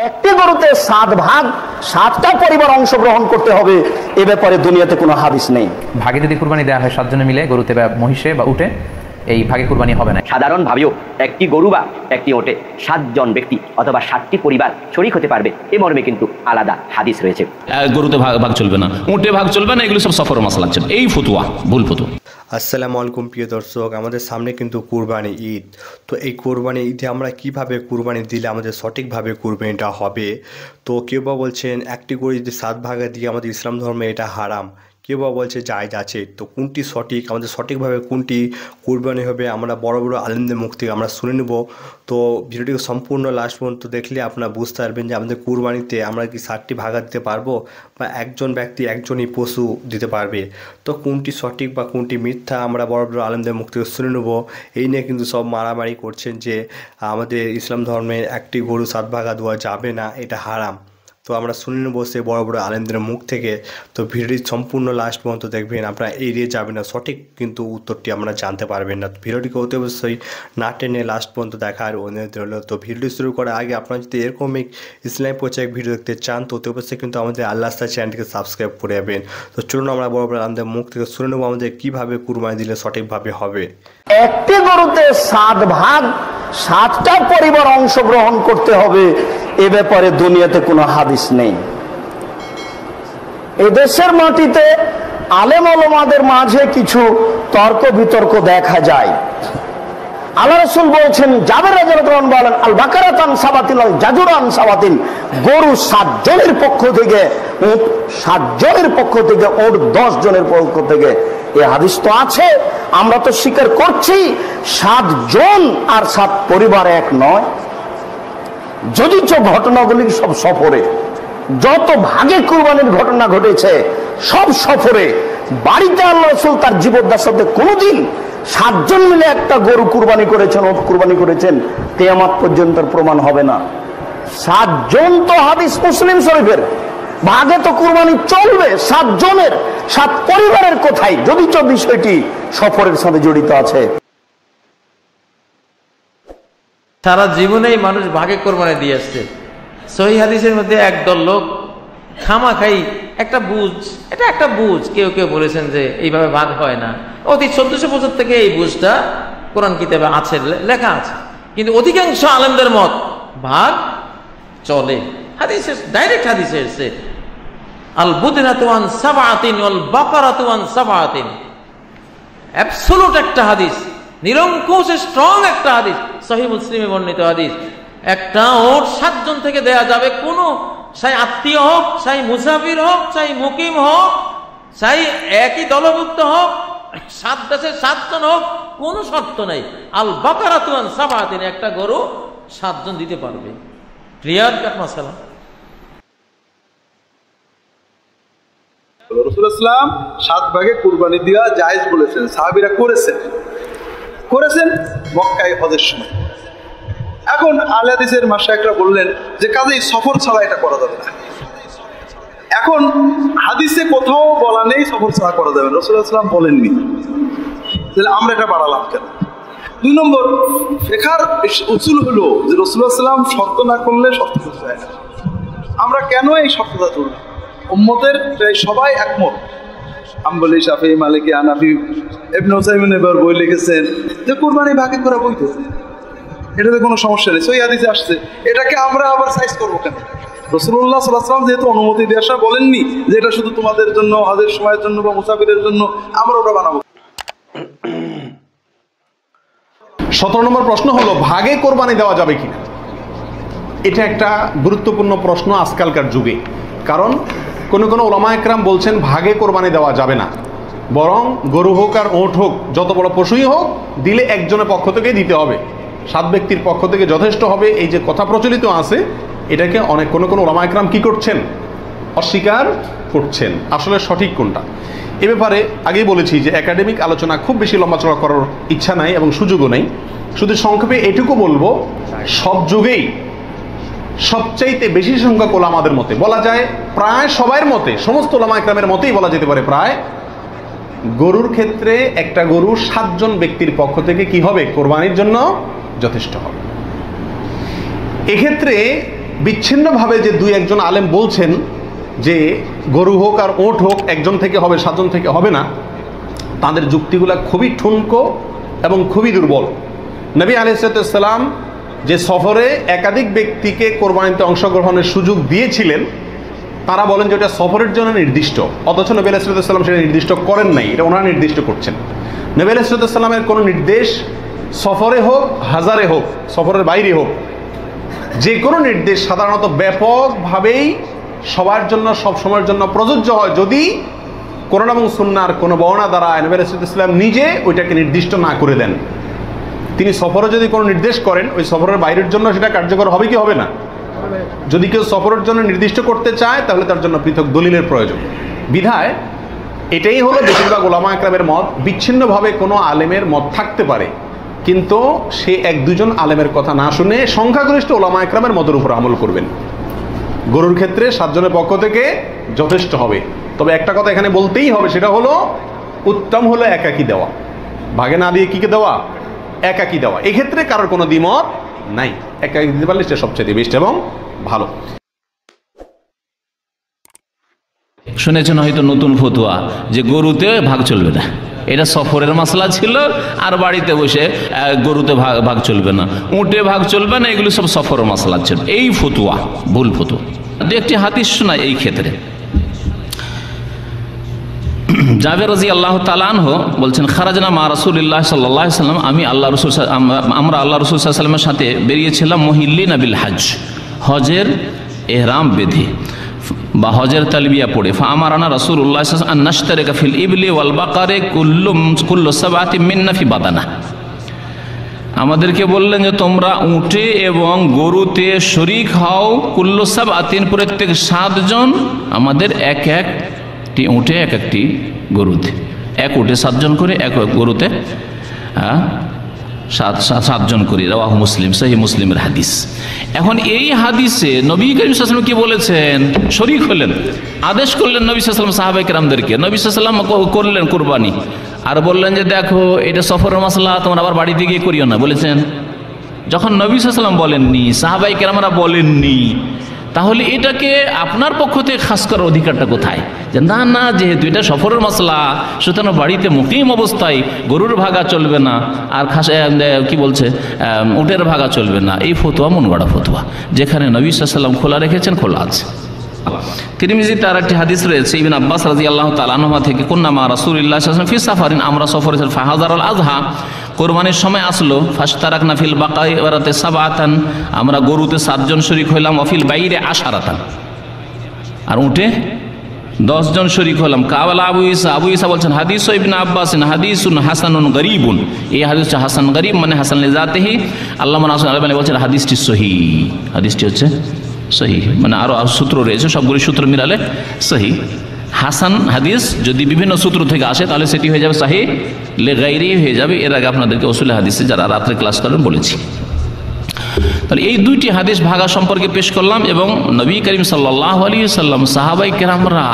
একটি গরুতে 7 ভাগ 7টা পরিবার অংশগ্রহণ করতে হবে, এ ব্যাপারে দুনিয়াতে কোনো হাদিস নেই। ভাগে যদি কুরবানি দেওয়া হয় 7 জনে মিলে, গরুতে বা মহিষে বা উটে, এই ভাগে কুরবানি হবে না। সাধারণ ভাবেও একটি গরু বা একটি ওটে 7 জন ব্যক্তি অথবা 7টি পরিবার শরীক হতে পারবে, এ মর্মে কিন্তু আলাদা হাদিস রয়েছে। গরুতে ভাগ চলবে না, উটে ভাগ চলবে না, এগুলো সব সফর মাসলা লাগছে। এই ফতুয়া ভুল ফতুয়া। আসসালামু আলাইকুম প্রিয় দর্শক, আমাদের সামনে কিন্তু কুরবানি ঈদ। তো এই কুরবানি ঈদে আমরা কিভাবে কুরবানি দিলে আমাদের সঠিকভাবে কুরবানিটা হবে। তো কেউ বা বলছেন একটি গরু যদি 7 ভাগে দিয়ে আমাদের ইসলাম ধর্মে এটা হারাম, কেউ বা বলছে জায়েজ আছে। তো কোনটি সঠিক, আমাদের সঠিকভাবে কোনটি কুরবানি হবে, আমরা বড় বড় আলেমদের মুখ থেকে আমরা শুনে নেব। তো ভিডিওটিকে সম্পূর্ণ লাস্ট পর্যন্ত দেখলে আপনারা বুঝতে পারবেন যে আমাদের কুরবানিতে আমরা কি 7টি ভাগা দিতে পারবো, বা একজন ব্যক্তি একজনই পশু দিতে পারবে। তো কোনটি সঠিক বা কোনটি মিথ্যা আমরা বড় বড় আলেমদের মুখ থেকে শুনে নেব। এই নিয়ে কিন্তু সব মারামারি করছেন যে আমাদের ইসলাম ধর্মে একটি গরু 7 ভাগা দেওয়া যাবে না, এটা হারাম। তো আমরা শুনে নেব সে বড় বড় আলেমদের মুখ থেকে। তো ভিডিওটি সম্পূর্ণ লাস্ট পর্যন্ত দেখবেন, আপনারা এড়িয়ে যাবেন না, সঠিক কিন্তু উত্তরটি আমরা জানতে পারবেন না। তো ভিডিওটিকে অতি অবশ্যই না টেনে লাস্ট পর্যন্ত দেখার অনুরোধ রইল। তো ভিডিওটি শুরু করার আগে আপনারা যদি এরকমই ইসলামী পর্যায়ে ভিডিও দেখতে চান, তো অতি অবশ্যই কিন্তু আমাদের আল্লাহ তাআলা চ্যানেলটিকে সাবস্ক্রাইব করে যাবেন। তো চলুন আমরা বড় বড় আলেমদের মুখ থেকে শুনে নেব আমাদের কীভাবে কুরবানি দিলে সঠিকভাবে হবে। একটি গরুতে 7 ভাগ 7টা পরিবার অংশগ্রহণ করতে হবে, এ ব্যাপারে দুনিয়াতে কোনো হাদিস নেই। এদেশের মাটিতে আলেম ওলামাদের মাঝে কিছু তর্ক বিতর্ক দেখা যায়। আল্লাহ রাসূল বলছেন, জাবের রাদিয়াল্লাহু আনহু বলেন, আল বাকারাতান সাবাতিল জাজুরান সাবাতিল, গরু 7 জনের পক্ষ থেকে, উট 7 জনের পক্ষ থেকে, উট 10 জনের পক্ষ থেকে। এই হাদিস তো আছে, আমরা তো স্বীকার করছি 7 জন আর 7 পরিবার এক নয়। যদি ঘটনাগুলি সব সফরে, যত ভাগে কুরবানির ঘটনা ঘটেছে সব সফরে। বাড়িতে আল্লাহ রাসূল তার জীবদ্দশাতে কোনোদিন 7 জন মিলে একটা গরু কুরবানি করেছেন, ওট কুরবানি করেছেন, কিয়ামত পর্যন্ত প্রমাণ হবে না। 7 জন তো হাদিস মুসলিম শরীফের, ভাগে তো কুরবানি চলবে 7 জনের, 7 পরিবারের কোথায়, যদি বিষয়টি সফরের সাথে জড়িত আছে। সারা জীবনেই মানুষ ভাগে কোরবানি দিয়ে আসছে। সহিহ হাদিসের মধ্যে একদল লোক খামাখাই একটা বুঝ, এটা একটা বুঝ, কেউ কেউ বলেছেন যে এইভাবে ভাগ হয় না। অতি 1400 বছর থেকে এই বুঝটা কোরআন কিতাবে আছে, লেখা আছে, কিন্তু অধিকাংশ আলেমদের মত ভাগ চলে। হাদিসে ডাইরেক্ট হাদিসে এসেছে, আল বুদনাতু আন সাবআতিন ওয়াল বাকারাতু আন সাবআতিন। অ্যাবসলিউট একটা হাদিস, নিরঙ্কুশ স্ট্রং একটা হাদিস, সহিহ মুসলিমে বর্ণিত হাদিস। একটা ওট 7 জন থেকে দেয়া যাবে, কোনো চাই আত্মীয় হোক, চাই মুসাফির হোক, চাই মুকিম হোক, চাই একই দলভুক্ত হোক, 7 দেশের 7 জন হোক, কোনো শর্ত নাই। আল বাকারাতু আন সাবআতিন, একটা গরু 7 জন দিতে পারবে। ক্লিয়ার কাট মাসালা। রাসূলুল্লাহ সাল্লাল্লাহু আলাইহি ওয়াসাল্লাম 7 ভাগে কুরবানি দেওয়া জায়েজ বলেছেন, সাহাবীরা করেছেন মক্কায় হজের সময়। এখন আহলে হাদিসের মাশায়েখরা বললেন যে কাজেই সফর ছাড়া এটা করা যাবে না। এখন হাদিসে কোথাও বলা নেই সফর ছাড়া করা যাবে না, রাসূলুল্লাহ সাল্লাল্লাহু আলাইহি ওয়াসাল্লাম বলেননি, তাহলে আমরা এটা বাড়ালাম কেন? 2 নম্বর, ফিকহার উসুল হলো যে রাসূলুল্লাহ সাল্লাল্লাহু আলাইহি ওয়াসাল্লাম শর্ত না করলে শর্ত করতে হয় না। আমরা কেন এই শর্তটা তুলব? উম্মতের প্রায় সবাই একমত, হাম্বলি, শাফিঈ, মালিকি, হানাফি, ইবনে উসাইমিন এবার বই লিখেছেন যে কুরবানি ভাগে করা বৈধ, এটাতে কোনো সমস্যা নেই, সহিহ হাদিসে আসছে। এটাকে আমরা আবার সাইজ করবো কেন? রাসূলুল্লাহ সাল্লাল্লাহু আলাইহি ওয়াসাল্লাম যেহেতু অনুমতি দিয়ে আসা বলেননি যে এটা শুধু তোমাদের জন্য, হজের সময়ের জন্য বা মুসাফিরের জন্য, আমরা ওটা বানাবো। 17 নম্বর প্রশ্ন হলো, ভাগে কোরবানি দেওয়া যাবে কিনা। এটা একটা গুরুত্বপূর্ণ প্রশ্ন আজকালকার যুগে, কারণ কোনো ওলামা একরাম বলছেন ভাগে কোরবানি দেওয়া যাবে না, বরং গরু হোক আর ওট হোক, যত বড় পশুই হোক, দিলে একজনের পক্ষ থেকে দিতে হবে, 7 ব্যক্তির পক্ষ থেকে যথেষ্ট হবে। এই যে কথা প্রচলিত আছে, এটাকে অনেক কোনো ওলামা একরাম কি করছেন, অস্বীকার করছেন। আসলে সঠিক কোনটা, এ ব্যাপারে আগেই বলেছি যে একাডেমিক আলোচনা খুব বেশি লম্বা চড়া করার ইচ্ছা নাই এবং সুযোগও নেই। শুধু সংক্ষেপে এটুকু বলবো, সব যুগেই সবচাইতে বেশি সংখ্যক ওলামাদের মতে, বলা যায় প্রায় সবার মতে, সমস্ত ওলামা একরামের মতেই বলা যেতে পারে প্রায়, গরুর ক্ষেত্রে একটা গরু 7 জন ব্যক্তির পক্ষ থেকে কি হবে, কোরবানির জন্য যথেষ্ট হবে। এক্ষেত্রে বিচ্ছিন্নভাবে যে দুই একজন আলেম বলছেন যে গরু হোক আর ওট হোক একজন থেকে হবে 7 জন থেকে হবে না, তাদের যুক্তিগুলো খুবই ঠুনকো এবং খুবই দুর্বল। নবী আলাইহিস সালাম যে সফরে একাধিক ব্যক্তিকে কোরবানিতে অংশগ্রহণের সুযোগ দিয়েছিলেন, তারা বলেন যে এটা সফরের জন্য নির্দিষ্ট, অথচ নবী আলাইহিস সালাম সেটা নির্দিষ্ট করেন নাই, এটা ওনারা নির্দিষ্ট করছেন। নবী আলাইহিস সালামের কোনো নির্দেশ সফরে হোক হাজারে হোক, সফরের বাইরে হোক, যে কোনো নির্দেশ সাধারণত ব্যাপকভাবেই সবার জন্য সব সময়ের জন্য প্রযোজ্য হয় যদি কোরআন এবং সুন্নাহর কোনো বর্ণনা দ্বারা নবী আলাইহিস সালাম নিজে ওইটাকে নির্দিষ্ট না করে দেন। তিনি সফরে যদি কোনো নির্দেশ করেন, ওই সফরের বাইরের জন্য সেটা কার্যকর হবে কি হবে না? যদি কেউ সফরের জন্য নির্দিষ্ট করতে চায় তাহলে তার জন্য পৃথক দলিলের প্রয়োজন। বিধায় এটাই হলো বেশিরভাগ ওলামা একরামের মত। বিচ্ছিন্নভাবে কোনো আলেমের মত থাকতে পারে, কিন্তু সে 1-2 জন আলেমের কথা না শুনে সংখ্যাগরিষ্ঠ ওলামা একরামের মতের উপর আমল করবেন। গরুর ক্ষেত্রে 7 জনের পক্ষ থেকে যথেষ্ট হবে। তবে একটা কথা এখানে বলতেই হবে, সেটা হলো উত্তম হলো একাকি দেওয়া, ভাগে না দিয়ে কি দেওয়া? একাকি দেওয়া। এক্ষেত্রে কারোর কোনো দ্বিমত নাই, একাকি দিতে পারলে সেটা সবচেয়ে বেস্ট এবং ভালো। শুনেছেন হয়তো নতুন ফতুয়া যে গরুতে ভাগ চলবে না, এটা সফরের মাসলা ছিল, আর বাড়িতে বসে গরুতে ভাগ চলবে না, উটে ভাগ চলবে না, এগুলো সব সফরের মাসলা ছিল। এই ফতুয়া ভুল ফতুয়া। দু একটি হাদিস শোনায় এই ক্ষেত্রে। জাবের রাদিয়াল্লাহু তাআলা আনহু বলছেন, খারাজনা মা রাসূলিল্লাহ সাল্লাল্লাহু আলাইহি ওয়াসাল্লাম, আমরা আল্লাহ রাসূল সাল্লাল্লাহু আলাইহি ওয়াসাল্লামের সাথে বেরিয়েছিলাম মুহিল্লিনা বিল হজ, হজের ইহরাম বেঁধে বা হজের তালবিয়া পড়ে। ফামারানা রাসূলুল্লাহ সাল্লাল্লাহু আলাইহি ওয়াসাল্লাম আন নাশতারিকা ফিল ইবলি ওয়াল বাকারে কুল্লু সাবআতিন মিন্না ফি বাদানা। আমাদেরকে বললেন যে তোমরা উটে এবং গরুতে শরীক হও, কুল্লু সাবআতিন প্রত্যেক 7 জন আমাদের এক একটি উটে এক একটি গরুতে, এক উটে 7 জন করে, এক গরুতে 7 জন করে। রাওয়াহু মুসলিম, সহিহ মুসলিমের হাদিস। এখন এই হাদিসে নবী করিম সাল্লাল্লাহু আলাইহি ওয়াসাল্লাম কি বলেছেন? শরীক হলেন, আদেশ করলেন নবী সাল্লাল্লাহু আলাইহি ওয়াসাল্লাম সাহাবায়ে কেরামদেরকে। নবী সাল্লাল্লাহু আলাইহি ওয়াসাল্লাম করলেন কুরবানি, আর বললেন যে দেখো এটা সফরের মাসলা, তোমরা আবার বাড়িতে গিয়ে করিও না বলেছেন। যখন নবী সাল্লাল্লাহু আলাইহি ওয়াসাল্লাম বলেননি, সাহাবায়ে কেরামরা বলেননি, তাহলে এটাকে আপনার পক্ষ থেকে খাস করার অধিকারটা কোথায়? যে না না, যেহেতু এটা সফরের মাসলা, সুতরাং বাড়িতে মুকিম অবস্থায় গরুর ভাগা চলবে না, আর খাস কি বলছে উটের ভাগা চলবে না। এই ফতোয়া মন গড়া ফতোয়া। যেখানে নবী সাল্লাল্লাহু আলাইহি ওয়াসাল্লাম খোলা রেখেছেন, খোলা আছে। তিরমিজিতে আর একটি হাদিস রয়েছে ইবনে আব্বাস রাদিয়াল্লাহু তাআলা আনহুমা থেকে, কুন্না মা রাসূলিল্লাহ সাল্লাল্লাহু আলাইহি ওয়াসাল্লাম ফি সাফারিন, আমরা সফরে ছিলাম, ফাহাজারাল আযহা, কোরবানির সময় আসলো, ফাশতারাকনা ফিল বাকাইরাতে সাবআতান, আমরা গরুতে 7 জন শরীক হইলাম, ওয়াফিল বাইরে আশারাতান, আর উটে 10 জন শরীক হলাম। কাওয়ালা আবু ঈসা বলছেন, হাদিস ইবনে আব্বাস হাদিসুন হাসানুন গরীবুন, এই হাদিসটা হাসান গরীব মানে হাসান লিজাতিহি। আল্লামা নাসির আলবানী বলছেন হাদিসটি সহিহ, হাদিসটি হচ্ছে সহিহ, মানে আরো সূত্র রয়েছে, সবগুলি সূত্র মিলালে সহিহ। হাসান হাদিস যদি বিভিন্ন সূত্র থেকে আসে তাহলে সেটি হয়ে যাবে সহিহ লিগাইরি হয়ে যাবে। এর আগে আপনাদেরকে উসুল হাদিসে যারা রাত্রে ক্লাস করেন বলেছি। তাহলে এই 2টি হাদিস ভাগা সম্পর্কে পেশ করলাম, এবং নবী করিম সাল্লাল্লাহু আলাইহি ওয়াসাল্লাম সাহাবায়ে কেরামরা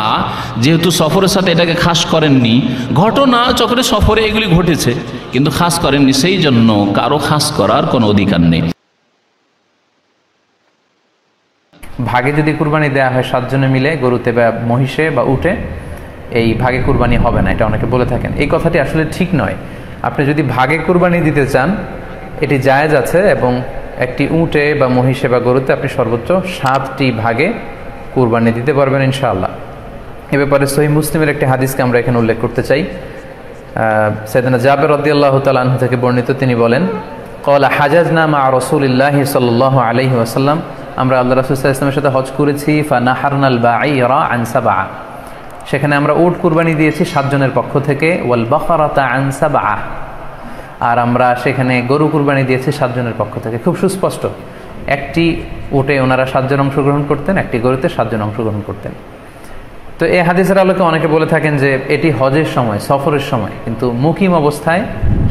যেহেতু সফরের সাথে এটাকে খাস করেননি, ঘটনা চক্রে সফরে এগুলি ঘটেছে কিন্তু খাস করেননি, সেই জন্য কারো খাস করার কোনো অধিকার নেই। ভাগে যদি কুরবানি দেওয়া হয় 7 জনে মিলে গরুতে বা মহিষে বা উটে, এই ভাগে কুরবানি হবে না, এটা অনেকে বলে থাকেন। এই কথাটি আসলে ঠিক নয়। আপনি যদি ভাগে কুরবানি দিতে চান এটি জায়েজ আছে, এবং একটি উটে বা মহিষে বা গরুতে আপনি সর্বোচ্চ 7টি ভাগে কুরবানি দিতে পারবেন ইনশাআল্লাহ। এ ব্যাপারে সহিহ মুসলিমের একটি হাদিসকে আমরা এখানে উল্লেখ করতে চাই। সাইয়েদনা জাবের রাদিয়াল্লাহু তাআলা আনহু থেকে বর্ণিত, তিনি বলেন, ক্বালা হাজাজনা মা রাসূলিল্লাহি সাল্লাল্লাহু আলাইহি ওয়াসাল্লাম, আমরা আল্লাহ রাসূল সাল্লাল্লাহু আলাইহি ওয়াসাল্লামের সাথে হজ করেছি। ফানাহারনাল বাঈরা আন সাবআ, সেখানে আমরা উট কুরবানি দিয়েছি 7 জনের পক্ষ থেকে। ওয়াল বাকারাতা আন সাবআ, আর আমরা সেখানে গরু কুরবানি দিয়েছি 7 জনের পক্ষ থেকে। খুব সুস্পষ্ট, একটি উটে ওনারা 7 জন অংশগ্রহণ করতেন, একটি গরুতে 7 জন অংশগ্রহণ করতেন। তো এই হাদিসের আলোকে অনেকে বলে থাকেন যে এটি হজের সময়, সফরের সময়, কিন্তু মুকিম অবস্থায়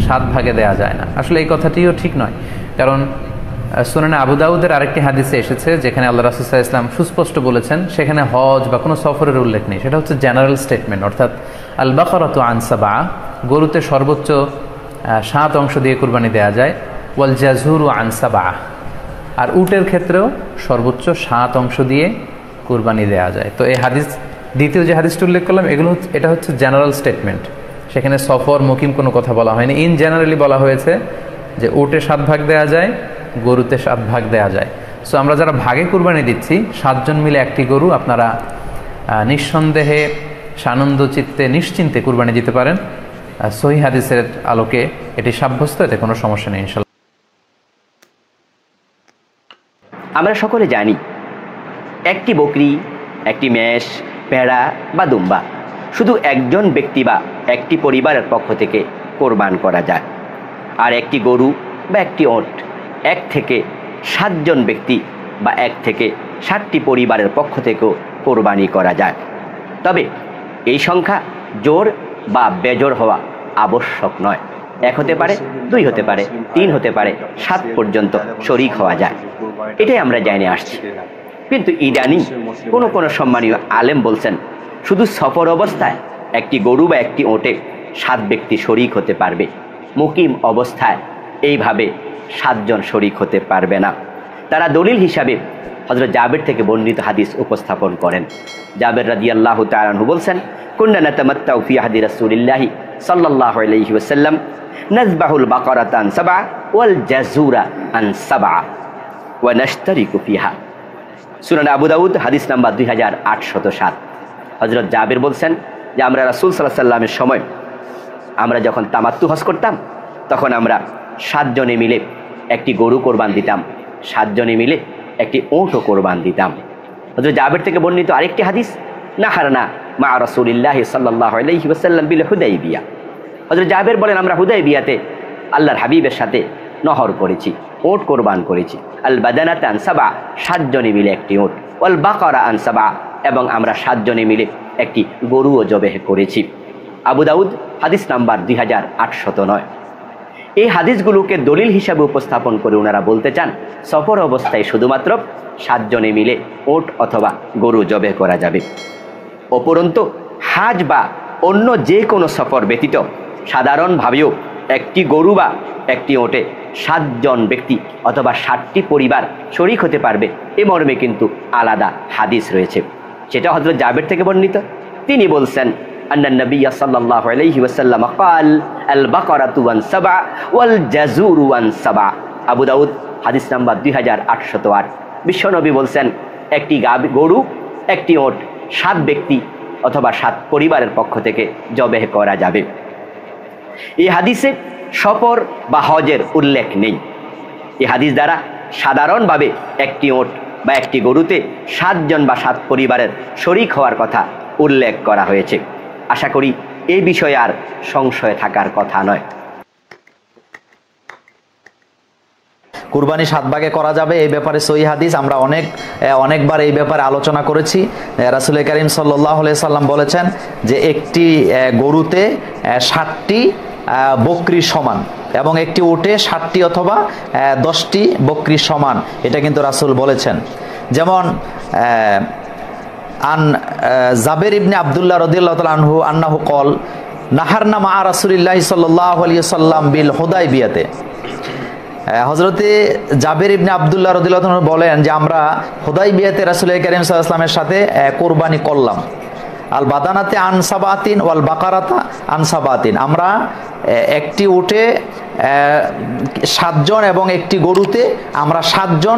7 ভাগে দেয়া যায় না। আসলে এই কথাটিও ঠিক নয়, কারণ সুনানে আবু দাউদের আরেকটি হাদিসে এসেছে যেখানে আল্লাহ রাসূল সাল্লাল্লাহু আলাইহি ওয়াসাল্লাম সুস্পষ্ট বলেছেন, সেখানে হজ বা কোনো সফরের উল্লেখ নেই। সেটা হচ্ছে জেনারেল স্টেটমেন্ট, অর্থাৎ আল বাকারাতু আন সাবআ, গরুতে সর্বোচ্চ 7 অংশ দিয়ে কুরবানি দেওয়া যায়। ওয়াল জাজুরু আন সাবআ, আর উটের ক্ষেত্রেও সর্বোচ্চ 7 অংশ দিয়ে কুরবানি দেওয়া যায়। তো এই হাদিস, দ্বিতীয় যে হাদিসটা উল্লেখ করলাম, এটা হচ্ছে জেনারেল স্টেটমেন্ট। সেখানে সফর মুকিম কোনো কথা বলা হয়নি। ইন জেনারেলি বলা হয়েছে যে উটে 7 ভাগ দেওয়া যায়, গরুতে 7 ভাগ দেওয়া যায়। সো আমরা যারা ভাগে কুরবানি দিচ্ছি 7 জন মিলে একটি গরু, আপনারা নিঃসন্দেহে সানন্দ চিত্তে নিশ্চিন্তে কুরবানি দিতে পারেন। সহিহ হাদিসের আলোকে এটি সাব্যস্ত, এতে কোনো সমস্যা নেই ইনশাআল্লাহ। আমরা সকলে জানি একটি বকরি, একটি মেষ, ভেড়া বা দুম্বা শুধু একজন ব্যক্তি বা একটি পরিবারের পক্ষ থেকে কোরবান করা যায়। আর একটি গরু বা একটি ওট 1 থেকে 7 জন ব্যক্তি বা 1 থেকে 7টি পরিবারের পক্ষ থেকেও কোরবানি করা যায়। তবে এই সংখ্যা জোর বা বেজোর হওয়া আবশ্যক নয়। 1 হতে পারে, 2 হতে পারে, 3 হতে পারে, 7 পর্যন্ত শরীক হওয়া যায়। এটাই আমরা জেনে আসছি। কিন্তু ইদানিং কোনো সম্মানীয় আলেম বলছেন শুধু সফর অবস্থায় একটি গরু বা একটি ওটে 7 ব্যক্তি শরীক হতে পারবে, মুকিম অবস্থায় এইভাবে 7 জন শরীক হতে পারবে না। তারা দলিল হিসাবে হযরত জাবের থেকে বর্ণিত হাদিস উপস্থাপন করেন। জাবের রাদিয়াল্লাহু তাআলা আনহু বলছেন, কুন্না নাতামাত্তাউ ফি হাদি রাসূলিল্লাহি সাল্লাল্লাহু আলাইহি ওয়াসাল্লাম নাযবাহুল বাকারাতা আন 7 ওয়াল জাযুরা আন 7 ওয়া নাশতারিকু ফিহা। সুনান আবু দাউদ হাদিস নাম্বার 2807। হযরত জাবের বলছেন যে আমরা রাসূল সাল্লাল্লাহু আলাইহি ওয়াসাল্লামের সময় আমরা যখন তামাত্তু হজ করতাম তখন আমরা 7 জনে মিলে একটি গরু কোরবান দিতাম, 7 জনে মিলে একটি ওটও কোরবান দিতাম। হযরত জাবের থেকে বর্ণিত আরেকটি হাদিস, নাহারনা মা রাসূলিল্লাহি সাল্লাল্লাহু আলাইহি ওয়াসাল্লাম বিল হুদাইবিয়া। হযরত জাবের বলেন আমরা হুদাইবিয়াতে আল্লাহর হাবিবের সাথে নহর করেছি, ওট কোরবান করেছি। আল বাদানাতা আন 7, 7 জনে মিলে একটি ওট, ওয়াল বাকারা আন 7, এবং আমরা 7 জনে মিলে একটি গরুও জবেহ করেছি। আবু দাউদ হাদিস নাম্বার 2809। এই হাদিসগুলোকে দলিল হিসাবে উপস্থাপন করে ওনারা বলতে চান সফর অবস্থায় শুধুমাত্র 7 জনে মিলে ওট অথবা গরু জবেহ করা যাবে। উপরন্তু হাজ বা অন্য যে কোনো সফর ব্যতীত সাধারণভাবেও একটি গরু বা একটি ওটে 7 জন ব্যক্তি অথবা 7টি পরিবার শরীক হতে পারবে, এ মর্মে কিন্তু আলাদা হাদিস রয়েছে। সেটা হযরত জাবের থেকে বর্ণিত। তিনি বলছেন আন্নান নবী সাল্লাল্লাহু আলাইহি ওয়াসাল্লাম قال البقرة عن 7 والجزور عن 7। আবু দাউদ হাদিস নাম্বার 2808। বিশ্বনবী বলছেন একটি গরু, একটি ওট 7 ব্যক্তি অথবা 7 পরিবারের পক্ষ থেকে জবেহ করা যাবে। এই হাদিসে সফর বা হজের উল্লেখ নেই। এই হাদিস দ্বারা সাধারণভাবে একটি ওট বা একটি গরুতে 7 জন বা 7 পরিবারের শরীক হওয়ার কথা উল্লেখ করা হয়েছে। আশা করি এই বিষয়ে আর সংশয় থাকার কথা নয়। কুরবানি 7 ভাগে করা যাবে, এই ব্যাপারে সহিহ হাদিস আমরা অনেকবার এই ব্যাপারে আলোচনা করেছি। রাসূল করিম সাল্লাল্লাহু আলাইহি সাল্লাম বলেছেন যে একটি গরুতে 7টি বকরি সমান এবং একটি উটে 7টি অথবা 10টি বকরি সমান, এটা কিন্তু রাসূল বলেছেন। যেমন আন জাবের ইবনে আব্দুল্লাহ রাদিয়াল্লাহু তাআলা আনহু আন্নাহু ক্বাল নাহারনা মা রাসূলিল্লাহি সাল্লাল্লাহু আলাইহি ওয়াসাল্লাম বিল হুদাইবিয়াতে। হযরতে জাবের ইবনে আব্দুল্লাহ রাদিয়াল্লাহু তাআলা বলেন যে আমরা হুদাইবিয়াতে রাসূল করিম সাল্লাল্লাহু আলাইহি ওয়াসাল্লামের সাথে কুরবানি করলাম। আল বাদানাতে আন 7 ওয়াল বাকারাতা আন 7। আমরা একটি উটে 7 জন এবং একটি গরুতে আমরা 7 জন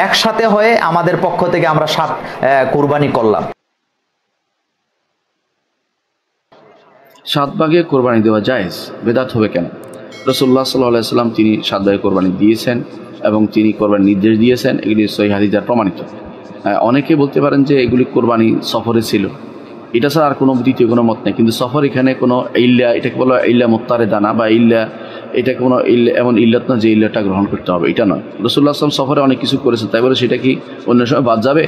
একসাথে হয়ে আমাদের পক্ষ থেকে আমরা 7 কুরবানি করলাম। 7 ভাগে কোরবানি দেওয়া জায়েজ, বেদাত হবে কেন? রাসূলুল্লাহ সাল্লাল্লাহু আলাইহি ওয়াসাল্লাম তিনি 7 ভাগে কোরবানি দিয়েছেন এবং তিনি কোরবানির নির্দেশ দিয়েছেন, এগুলি সহিহ হাদিসে প্রমাণিত। অনেকে বলতে পারেন যে এগুলি কোরবানি সফরে ছিল, এটা ছাড়া আর কোনো দ্বিতীয় কোনো মত নেই। কিন্তু সফর এখানে কোনো ইল্লা, এটাকে বলা ইল্লা মুত্তারে দানা বা ইল্লা, এটা কোনো ইল্লা এমন ইল্লাত না যে ইল্লাটা গ্রহণ করতে হবে, এটা নয়। রাসূলুল্লাহ সাল্লাল্লাহু আলাইহি ওয়াসাল্লাম সফরে অনেক কিছু করেছেন, তাই বলে সেটা কি অন্য সময় বাদ যাবে?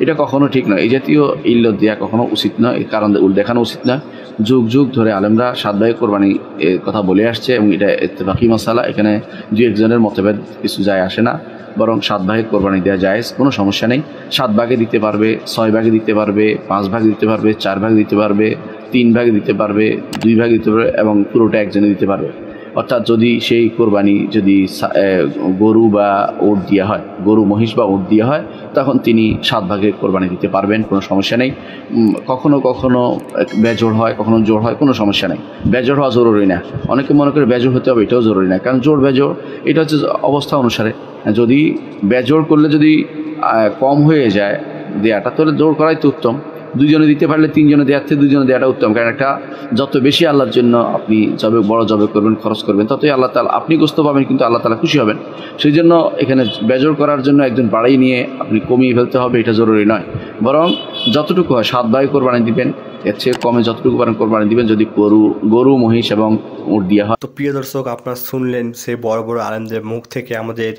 এটা কখনো ঠিক নয়। এই জাতীয় ইল্লত দেওয়া কখনো উচিত নয়, এই কারণ দেখানো উচিত নয়। যুগ যুগ ধরে আলেমরা 7 ভাগে কোরবানি কথা বলে আসছে এবং এটা ইত্তেফাকি মাসালা, এখানে 2-1 জনের মতভেদ কিছু যায় আসে না, বরং 7 ভাগে কোরবানি দেওয়া জায়েজ, কোনো সমস্যা নেই। 7 ভাগে দিতে পারবে, 6 ভাগে দিতে পারবে, 5 ভাগে দিতে পারবে, 4 ভাগে দিতে পারবে, 3 ভাগে দিতে পারবে, 2 ভাগে দিতে পারবে এবং পুরোটা একজনে দিতে পারবে। অর্থাৎ যদি সেই কোরবানি যদি গরু বা উট দেওয়া হয়, গরু মহিষ বা উট দেওয়া হয়, তখন তিনি 7 ভাগে কোরবানি দিতে পারবেন, কোনো সমস্যা নেই। কখনো কখনো বেজোড় হয়, কখনো জোড় হয়, কোনো সমস্যা নেই। বেজোড় হওয়া জরুরি না, অনেকে মনে করে বেজোড় হতে হবে, এটাও জরুরি না, কারণ জোড় বেজোড় এটা হচ্ছে অবস্থা অনুসারে। যদি বেজোড় করলে যদি কম হয়ে যায় দেয়াটা, তাহলে জোড় করাই তো উত্তম। 2 জনে দিতে পারলে 3 জনে দেওয়ার থেকে 2 জনে দেওয়াটা উত্তম, কারণ একটা যত বেশি আল্লাহর জন্য আপনি বড় জবে করবেন, খরচ করবেন, ততই আল্লাহ তাআলা আপনি গোস্ত পাবেন, কিন্তু আল্লাহ তাআলা খুশি হবেন। সেই জন্য এখানে বেজোড় করার জন্য একজন বাড়াই নিয়ে আপনি কমিয়ে ফেলতে হবে, এটা জরুরি নয়। বরং যতটুকু হয় 7 ভাগে কোরবানি দিবেন, এর চেয়ে কমে যতটুকু পারেন কোরবানি দিবেন, যদি গরু মহিষ এবং উট দেওয়া হয়। তো প্রিয় দর্শক, আপনারা শুনলেন সেই বড় বড় আলেমদের মুখ থেকে আমাদের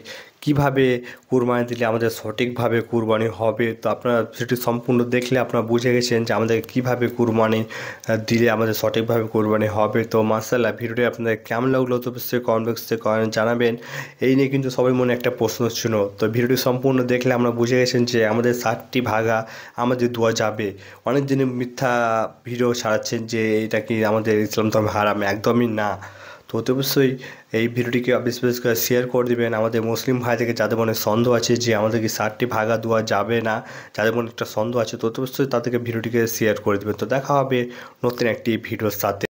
কিভাবে কুরবানি দিলে আমাদের সঠিকভাবে কুরবানি হবে। তো আপনারা সেটি সম্পূর্ণ দেখলে আপনারা বুঝে গেছেন যে আমাদের কিভাবে কুরবানি দিলে আমাদের সঠিকভাবে কুরবানি হবে। তো মাশাআল্লাহ, ভিডিওটি আপনাদের কেমন লাগলো তো অবশ্যই কমেন্ট বক্সে জানাবেন। এই নিয়ে কিন্তু সবার মনে একটা প্রশ্ন ছিল। তো ভিডিওটি সম্পূর্ণ দেখলে আমরা বুঝে গেছেন যে আমাদের 7টি ভাগা আমাদের দেওয়া যাবে। অনেক দিনে মিথ্যা ভিডিও ছাড়াচ্ছেন যে এটা কি আমাদের ইসলাম ধর্মে হারাম, একদমই না। তো অবশ্যই এই ভিডিওটিকে বেশি বেশি করে শেয়ার করে দেবেন আমাদের মুসলিম ভাই থেকে, যাদের মনে সন্দেহ আছে যে আমাদেরকে 7টি ভাগা দেওয়া যাবে না, যাদের মনে একটা সন্দেহ আছে, তো অবশ্যই তাদেরকে ভিডিওটিকে শেয়ার করে দেবেন। তো দেখা হবে নতুন একটি ভিডিওর সাথে।